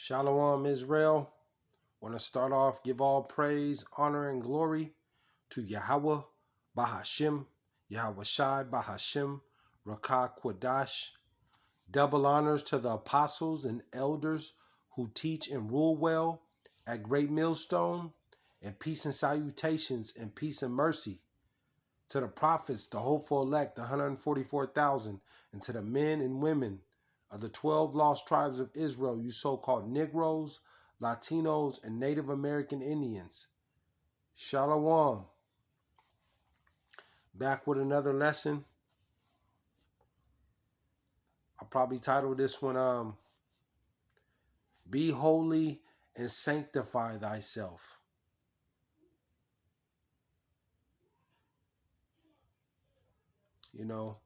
Shalom, Israel. Want to start off, give all praise, honor, and glory to Yahawah, BAHASHAM, YAHAWAHSHI, BAHASHAM, Rakah Kwadash. Double honors to the apostles and elders who teach and rule well at Great Millstone, and peace and salutations and peace and mercy to the prophets, the hopeful elect, the 144,000, and to the men and women of the 12 lost tribes of Israel, you so-called Negroes, Latinos, and Native American Indians. Shalom. Back with another lesson. I'll probably title this one, Be Holy and Sanctify Thyself. You know,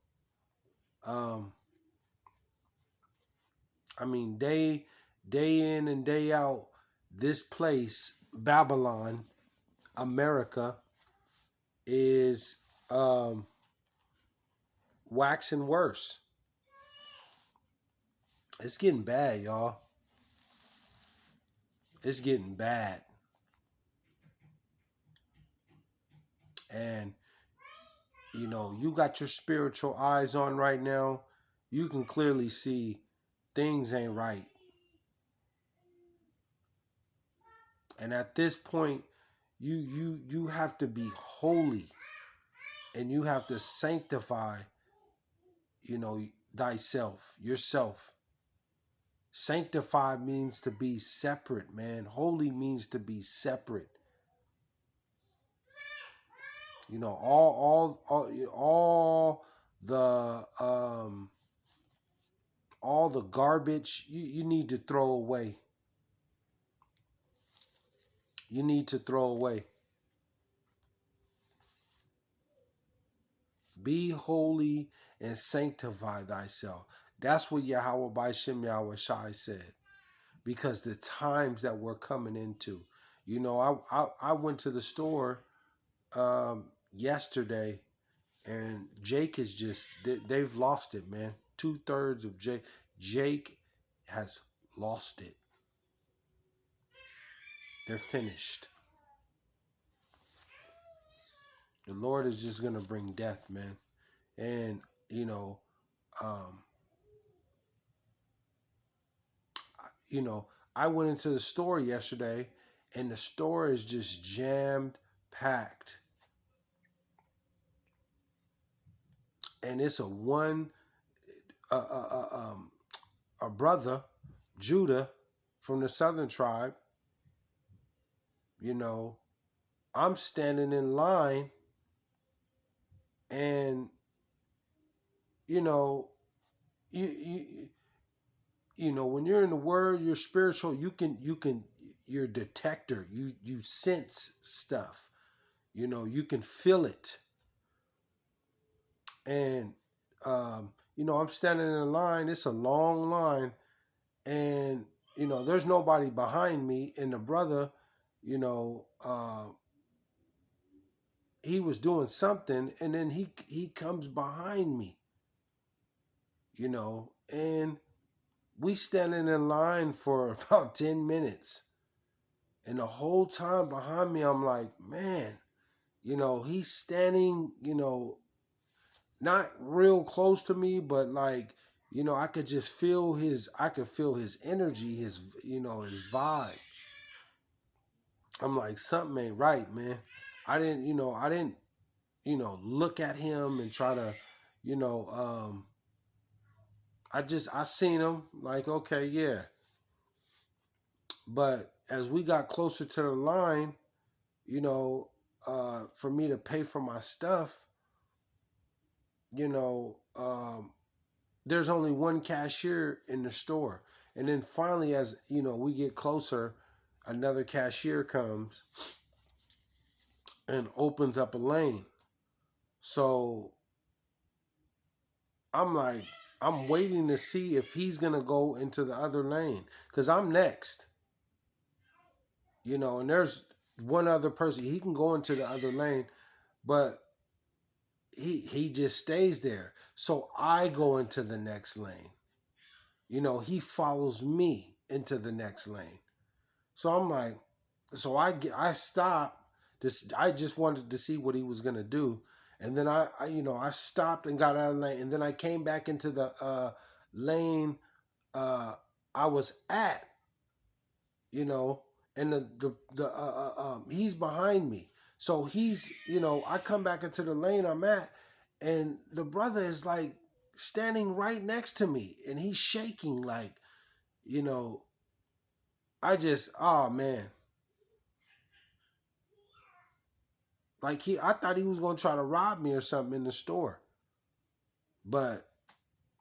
day in and day out, this place, Babylon, America, is waxing worse. It's getting bad, y'all. It's getting bad. And, you know, you got your spiritual eyes on right now. You can clearly see things ain't right. And at this point, you have to be holy, and you have to sanctify, you know, thyself, yourself. Sanctify means to be separate, man. Holy means to be separate. You know, all the garbage you need to throw away. You need to throw away. Be holy and sanctify thyself. That's what YAHAWAHSHI said. Because the times that we're coming into. You know, I went to the store yesterday, and Jake is just, they've lost it, man. 2/3 of Jake has lost it. They're finished. The Lord is just going to bring death, man. And, you know, I went into the store yesterday, and the store is just jammed packed. And it's a brother, Judah, from the southern tribe. You know, I'm standing in line, and you know, you know, when you're in the Word, you're spiritual. You're a detector. You sense stuff. You know, you can feel it. And you know, I'm standing in a line. It's a long line, and you know, there's nobody behind me. And the brother, you know, he was doing something, and then he comes behind me. You know, and we standing in line for about 10 minutes. And the whole time behind me, I'm like, man, you know, he's standing, you know, not real close to me, but like, you know, I could feel his energy, his, you know, his vibe. I'm like, something ain't right, man. I didn't, you know, look at him and try to, you know, I seen him like, okay, yeah. But as we got closer to the line, you know, for me to pay for my stuff, you know, there's only one cashier in the store. And then finally, as, you know, we get closer, another cashier comes and opens up a lane. So I'm like, I'm waiting to see if he's going to go into the other lane, because I'm next. You know, and there's one other person. He can go into the other lane, but he just stays there. So I go into the next lane. You know, he follows me. into the next lane. So I'm like, so I stopped. I just wanted to see what he was gonna do, and then I stopped and got out of the lane, and then I came back into the lane I was at, you know, and he's behind me. So he's, I come back into the lane I'm at, and the brother is like standing right next to me, and he's shaking like, you know, oh man, like I thought he was gonna try to rob me or something in the store, but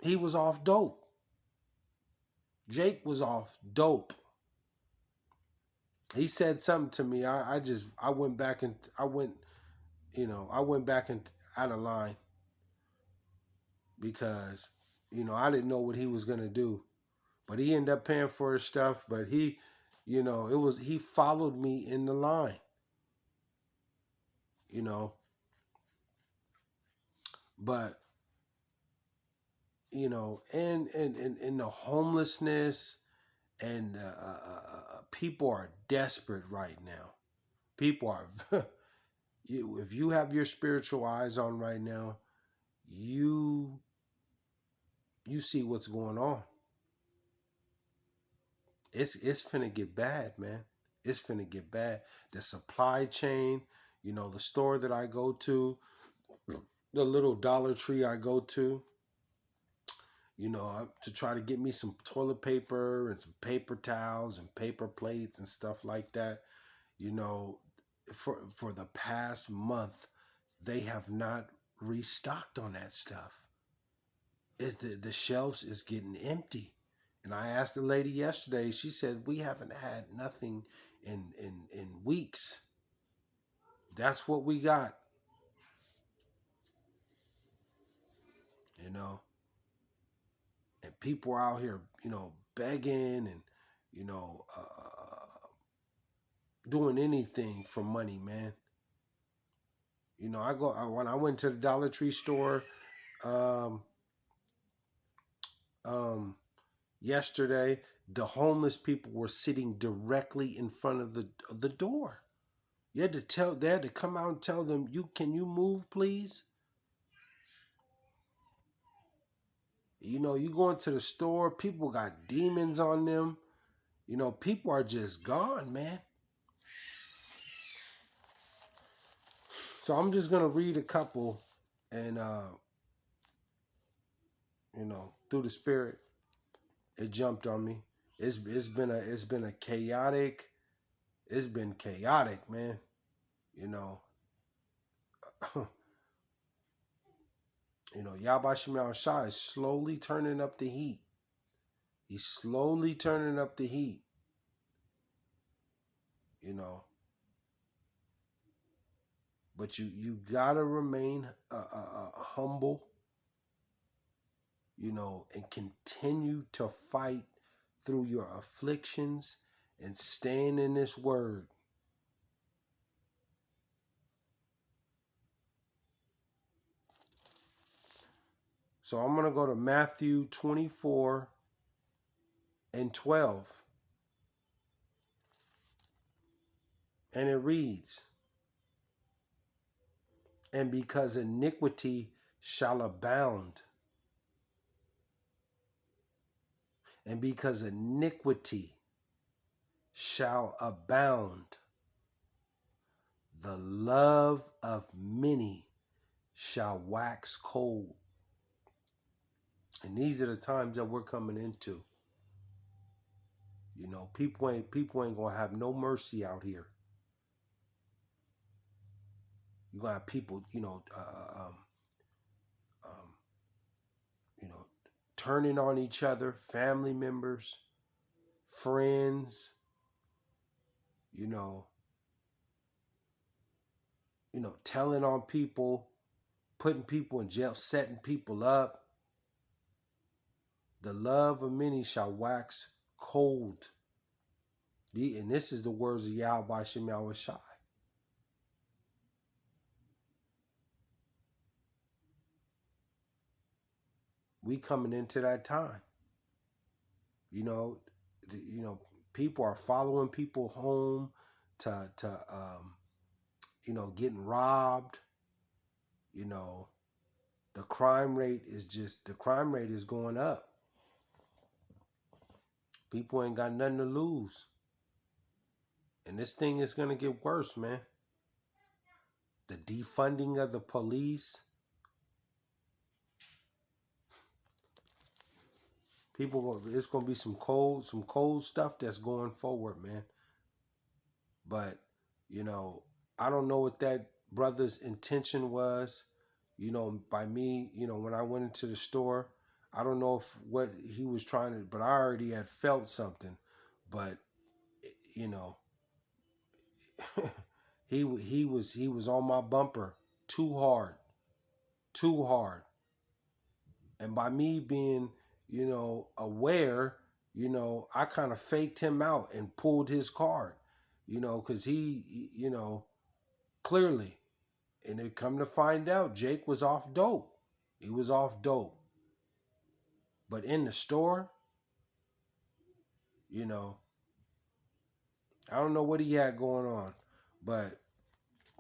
he was off dope. Jake was off dope. He said something to me. I went back and I went back and out of line because, I didn't know what he was gonna do. But he ended up paying for his stuff. But he followed me in the line. But and the homelessness and people are desperate right now. People are. If you have your spiritual eyes on right now, you see what's going on. It's finna get bad, man. It's finna get bad. The supply chain, the store that I go to, the little Dollar Tree I go to, to try to get me some toilet paper and some paper towels and paper plates and stuff like that. For the past month, they have not restocked on that stuff. The shelves is getting empty. And I asked the lady yesterday, she said, we haven't had nothing in weeks. That's what we got. And people are out here, begging and, doing anything for money, man. When I went to the Dollar Tree store, yesterday, the homeless people were sitting directly in front of the door. They had to come out and tell them, can you move, please? You go into the store, people got demons on them. People are just gone, man. So I'm just gonna read a couple, and through the Spirit, it jumped on me. It's been a chaotic. It's been chaotic, man. YAHAWAHSHI is slowly turning up the heat. He's slowly turning up the heat. But you gotta remain humble. And continue to fight through your afflictions and stand in this word. So I'm going to go to Matthew 24 and 12. And it reads, and because iniquity shall abound, and because iniquity shall abound, the love of many shall wax cold. And these are the times that we're coming into. People ain't gonna have no mercy out here. You're gonna have people, turning on each other, family members, friends, telling on people, putting people in jail, setting people up. The love of many shall wax cold. And this is the words of YAHAWAHSHI. We coming into that time. you know, people are following people home to you know, getting robbed. You know, the crime rate is going up. People ain't got nothing to lose. And this thing is going to get worse, man. The defunding of the police. It's going to be some cold stuff that's going forward, man. But, you know, I don't know what that brother's intention was, you know, by me, you know, when I went into the store. I don't know if what he was trying to, but I already had felt something. But, you know, he was on my bumper too hard. And by me being, you know, aware, you know, I kind of faked him out and pulled his card, you know, because you know, clearly. And it come to find out, Jake was off dope. He was off dope. But in the store, you know, I don't know what he had going on, but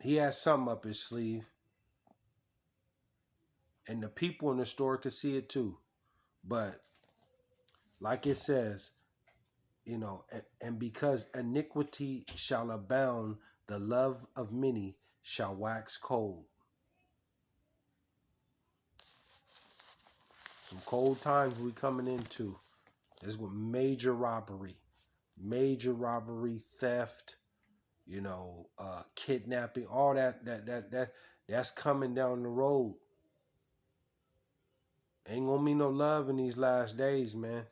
he had something up his sleeve. And the people in the store could see it too. But like it says, you know, and because iniquity shall abound, the love of many shall wax cold. Some cold times we coming into. There's major robbery, theft, you know, kidnapping, all that's coming down the road. Ain't gonna be no love in these last days, man.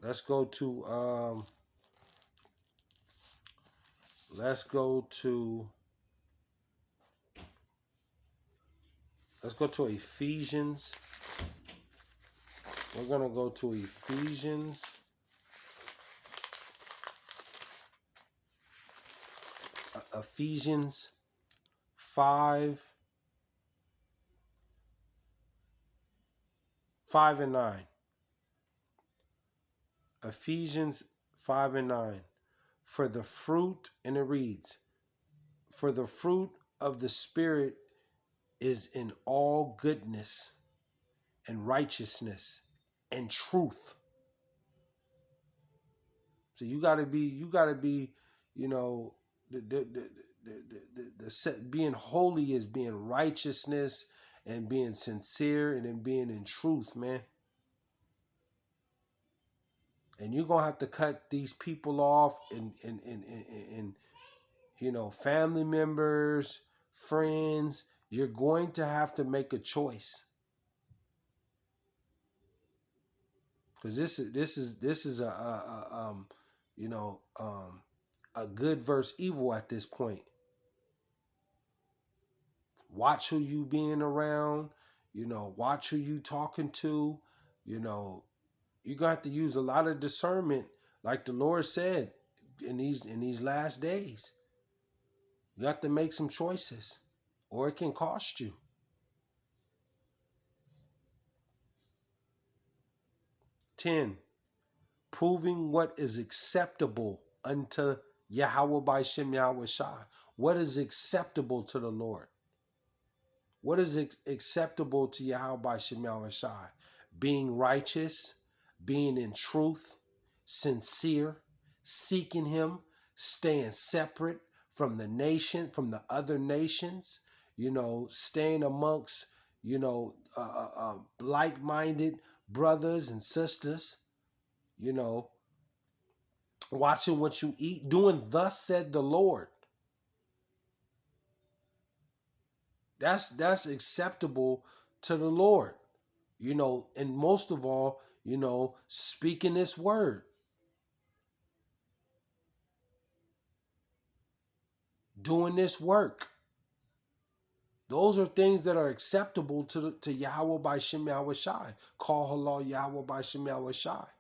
Let's go to Ephesians. We're gonna go to Ephesians. Ephesians 5:5-9. Ephesians 5:9. For the fruit, and it reads, for the fruit of the Spirit is in all goodness and righteousness and truth. So you gotta be, you know, being holy is being righteousness and being sincere and then being in truth, man. And you're gonna have to cut these people off and you know, family members, friends. You're going to have to make a choice. Because this is you know, a good versus evil at this point. Watch who you being around, you know, watch who you talking to, you know. You're gonna have to use a lot of discernment, like the Lord said, in these last days. You have to make some choices, or it can cost you. 10. Proving what is acceptable unto YAHAWAHSHI YAHAWAHSHI. What is acceptable to the Lord? What is acceptable to YAHAWAHSHI YAHAWAHSHI? Being righteous, being in truth, sincere, seeking Him, staying separate from the nation, from the other nations, you know, staying amongst, you know, like-minded brothers and sisters, you know, watching what you eat, doing thus said the Lord. That's acceptable to the Lord, you know, and most of all, you know, speaking this word, doing this work. Those are things that are acceptable to YAHAWAHSHI YAHAWAHSHI. Call halal YAHAWAHSHI YAHAWAHSHI.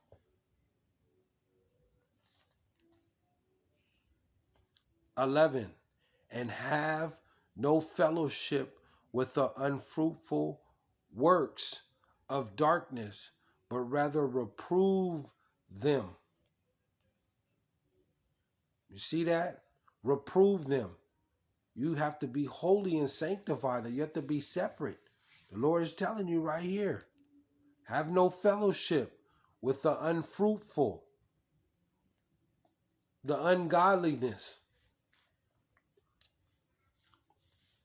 11. And have no fellowship with the unfruitful works of darkness, but rather reprove them. You see that? Reprove them. You have to be holy and sanctified. You have to be separate. The Lord is telling you right here. Have no fellowship with the unfruitful, the ungodliness.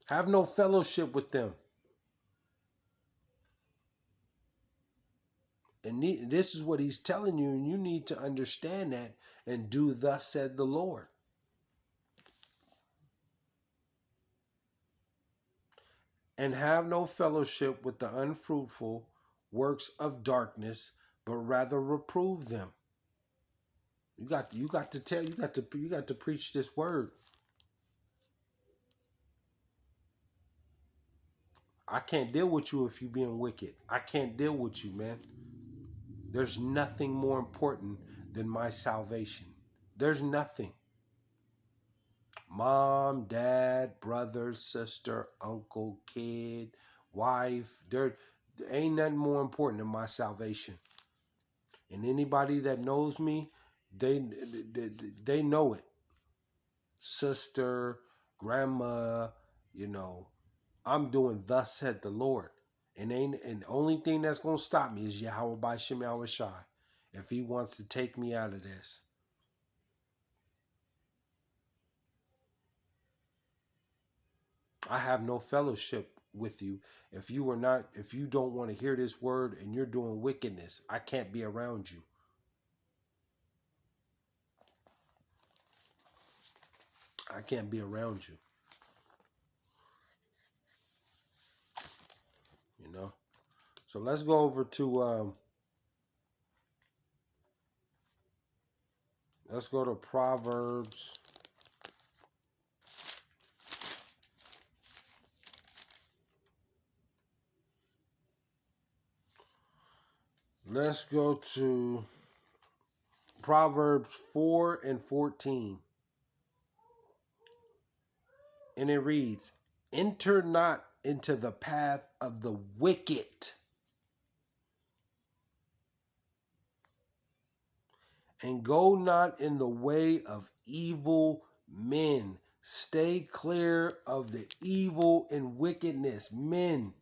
Have no fellowship with them. And this is what he's telling you, and you need to understand that and do thus said the Lord. And have no fellowship with the unfruitful works of darkness, but rather reprove them. You got to preach this word. I can't deal with you if you're being wicked. I can't deal with you, man. There's nothing more important than my salvation. There's nothing. Mom, dad, brother, sister, uncle, kid, wife, there ain't nothing more important than my salvation. And anybody that knows me, they know it. Sister, grandma, I'm doing thus said the Lord. And the only thing that's gonna stop me is YAHAWAHSHI. If he wants to take me out of this. I have no fellowship with you. If you don't want to hear this word and you're doing wickedness, I can't be around you. I can't be around you. So let's go over to let's go to Proverbs. Let's go to Proverbs 4 and 14. And it reads, "Enter not into the path of the wicked, and go not in the way of evil men." Stay clear of the evil and wickedness. Men,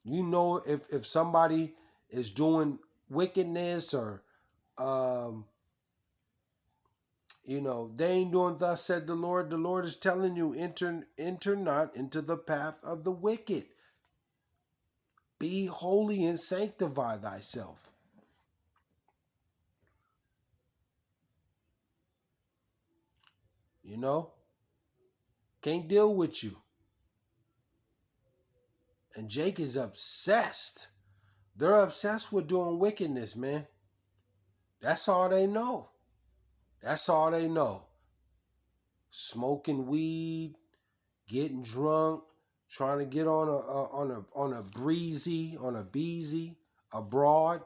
if somebody is doing wickedness or they ain't doing thus said the Lord. The Lord is telling you, enter not into the path of the wicked. Be holy and sanctify thyself. Can't deal with you. And Jake is obsessed. They're obsessed with doing wickedness, man. That's all they know. That's all they know. Smoking weed, getting drunk, trying to get on a breezy, on a beezy, abroad.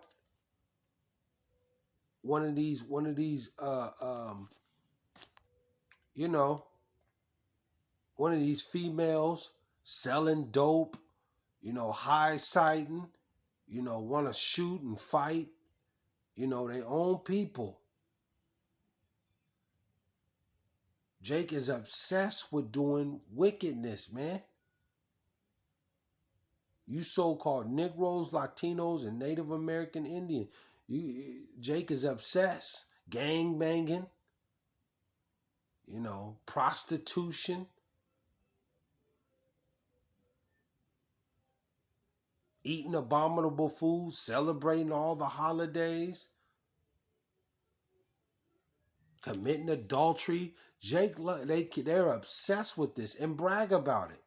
One of these, one of these females selling dope, high sighting, want to shoot and fight, their own people. Jake is obsessed with doing wickedness, man. You so-called Negroes, Latinos, and Native American Indian, Jake is obsessed. Gang banging, prostitution, eating abominable food, celebrating all the holidays, committing adultery. Jake, they're obsessed with this and brag about it.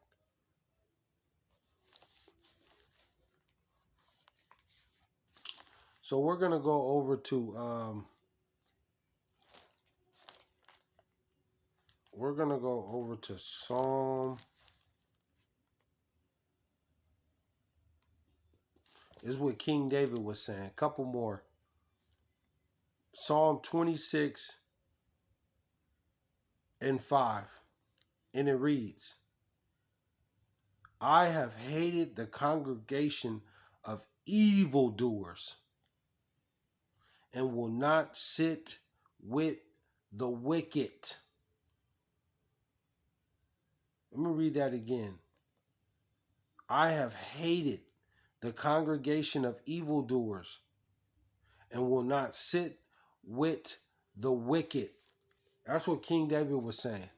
So we're gonna go over to Psalm. This is what King David was saying. A couple more. Psalm 26 and 5. And it reads, I have hated the congregation of evildoers and will not sit with the wicked. Let me read that again. I have hated the congregation of evildoers and will not sit with the wicked. That's what King David was saying.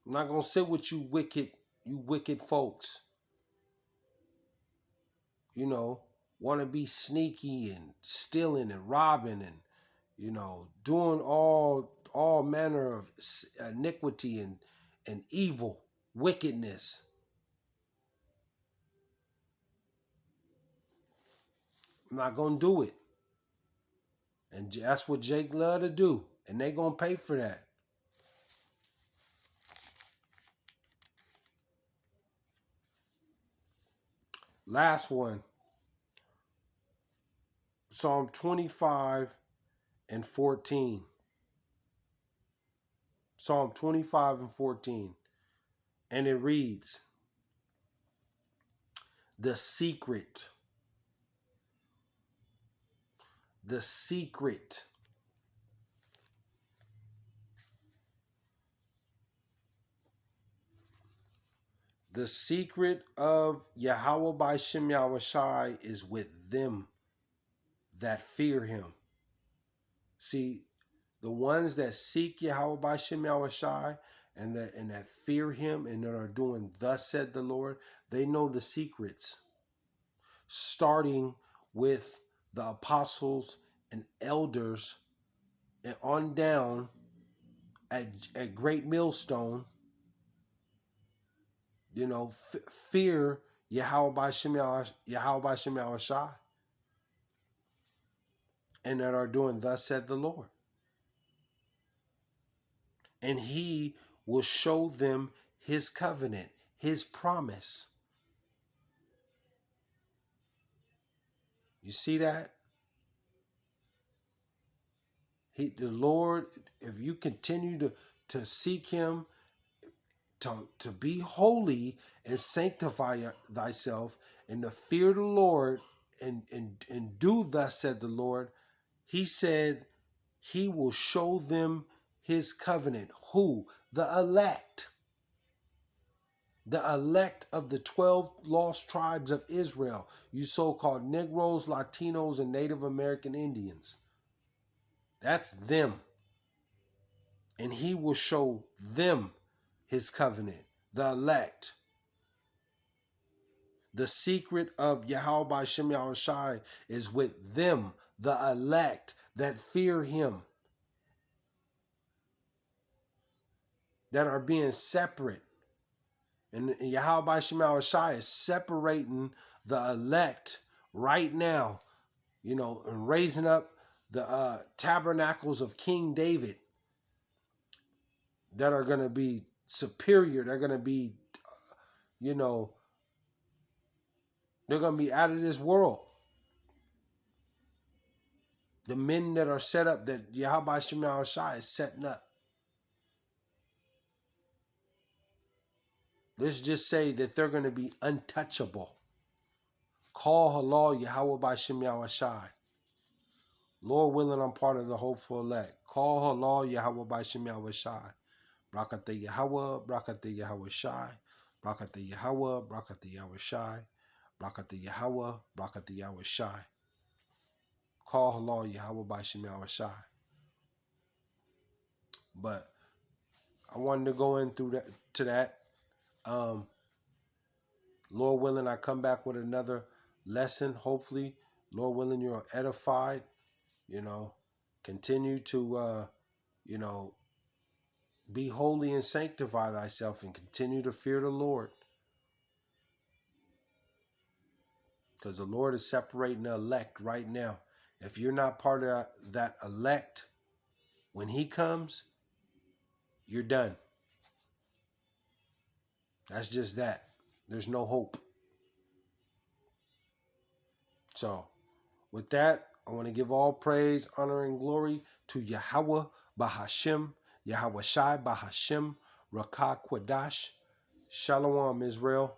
I'm not going to sit with you wicked folks. You know, want to be sneaky and stealing and robbing and, you know, doing all manner of iniquity and evil, wickedness. I'm not going to do it. And that's what Jake love to do. And they going to pay for that. Last one. Psalm 25 and 14. Psalm 25 and 14. And it reads, the secret. The secret. The secret of YAHAWAHSHI is with them that fear him. See, the ones that seek YAHAWAHSHI and that fear him and that are doing thus said the Lord, they know the secrets. Starting with the apostles and elders and on down at Great Millstone, you know, fear YAHAWAHSHI and that are doing thus said the Lord. And he will show them his covenant, his promise. You see that? The Lord, if you continue to seek him, to be holy and sanctify thyself and to fear the Lord and do thus said the Lord, he said he will show them his covenant. Who? The elect. The elect of the 12 lost tribes of Israel. You so-called Negroes, Latinos, and Native American Indians. That's them. And he will show them his covenant. The elect. The secret of YAHAWAHSHI is with them, the elect that fear him, that are being separate. And YAHAWAHSHI is separating the elect right now, you know, and raising up the tabernacles of King David that are going to be superior. They're going to be, you know, they're going to be out of this world. The men that are set up, that YAHAWAHSHI is setting up. Let's just say that they're going to be untouchable. Call halal YAHAWAHSHI. Lord willing, I'm part of the hopeful elect. Call halal YAHAWAHSHI. Brakata Yahawah, Brakata YAHAWAHSHI. Brakata Yahawah, Brakata YAHAWAHSHI. Brakata Yahawah, Brakata YAHAWAHSHI. Call halal YAHAWAHSHI. But I wanted to go in through that to that. Lord willing, I come back with another lesson. Hopefully, Lord willing, you're edified. You know, continue to, you know, be holy and sanctify thyself and continue to fear the Lord. Because the Lord is separating the elect right now. If you're not part of that elect, when he comes, you're done. That's just that. There's no hope. So, with that, I want to give all praise, honor, and glory to Yahawah, BAHASHAM, YAHAWAHSHI, BAHASHAM, Rakakwadash. Shalom, Israel.